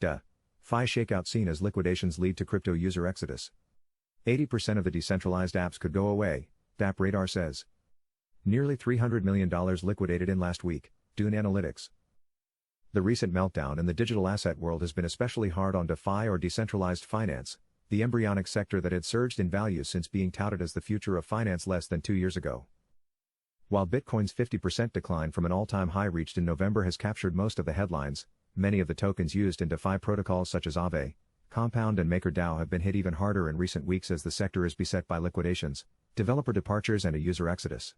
DeFi shakeout seen as liquidations lead to crypto user exodus. 80% of the decentralized apps could go away, DApp Radar says. Nearly $300 million liquidated in last week, Dune Analytics. The recent meltdown in the digital asset world has been especially hard on DeFi or decentralized finance, the embryonic sector that had surged in value since being touted as the future of finance less than 2 years ago. While Bitcoin's 50% decline from an all-time high reached in November has captured most of the headlines, many of the tokens used in DeFi protocols such as Aave, Compound and MakerDAO have been hit even harder in recent weeks as the sector is beset by liquidations, developer departures and a user exodus.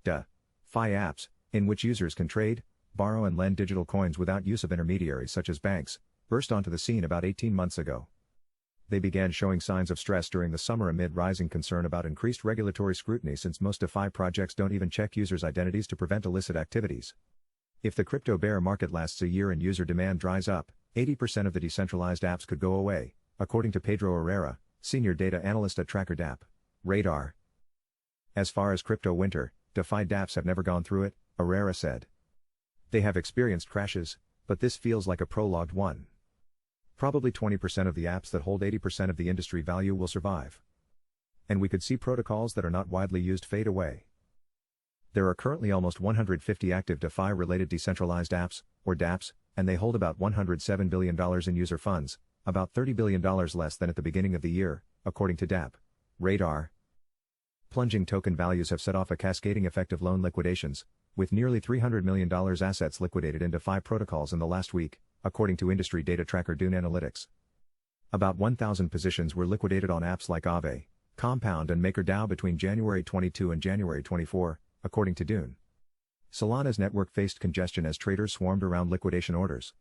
DeFi apps, in which users can trade, borrow and lend digital coins without use of intermediaries such as banks, burst onto the scene about 18 months ago. They began showing signs of stress during the summer amid rising concern about increased regulatory scrutiny since most DeFi projects don't even check users' identities to prevent illicit activities. If the crypto bear market lasts a year and user demand dries up, 80% of the decentralized apps could go away, according to Pedro Herrera, senior data analyst at Tracker DApp Radar. As far as crypto winter, DeFi dApps have never gone through it, Herrera said. They have experienced crashes, but this feels like a prolonged one. Probably 20% of the apps that hold 80% of the industry value will survive. And we could see protocols that are not widely used fade away. There are currently almost 150 active DeFi-related decentralized apps, or dApps, and they hold about $107 billion in user funds, about $30 billion less than at the beginning of the year, according to DApp Radar. Plunging token values have set off a cascading effect of loan liquidations, with nearly $300 million assets liquidated in DeFi protocols in the last week, according to industry data tracker Dune Analytics. About 1,000 positions were liquidated on apps like Aave, Compound and MakerDAO between January 22 and January 24, according to Dune. Solana's network faced congestion as traders swarmed around liquidation orders.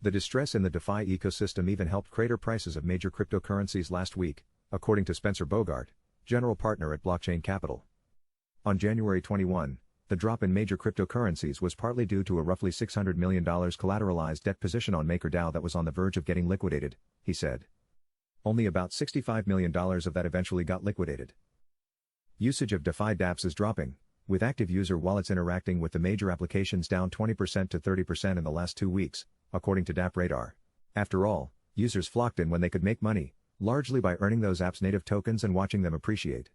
The distress in the DeFi ecosystem even helped crater prices of major cryptocurrencies last week, according to Spencer Bogart, general partner at Blockchain Capital. On January 21, the drop in major cryptocurrencies was partly due to a roughly $600 million collateralized debt position on MakerDAO that was on the verge of getting liquidated, he said. Only about $65 million of that eventually got liquidated. Usage of DeFi dApps is dropping, with active user wallets interacting with the major applications down 20% to 30% in the last 2 weeks, according to DApp Radar. After all, users flocked in when they could make money, largely by earning those apps' native tokens and watching them appreciate.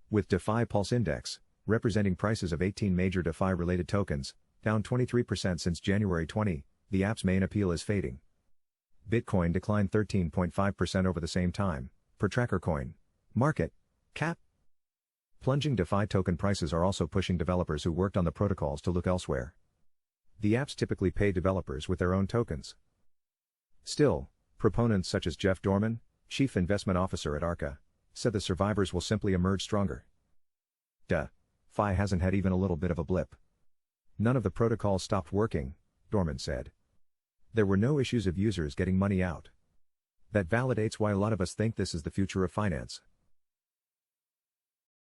With DeFi Pulse Index, representing prices of 18 major DeFi-related tokens, down 23% since January 20, the app's main appeal is fading. Bitcoin declined 13.5% over the same time, per TrackerCoin. Market cap. Plunging DeFi token prices are also pushing developers who worked on the protocols to look elsewhere. The apps typically pay developers with their own tokens. Still, proponents such as Jeff Dorman, chief investment officer at Arca, said the survivors will simply emerge stronger. DeFi hasn't had even a little bit of a blip. None of the protocols stopped working, Dorman said. There were no issues of users getting money out. That validates why a lot of us think this is the future of finance.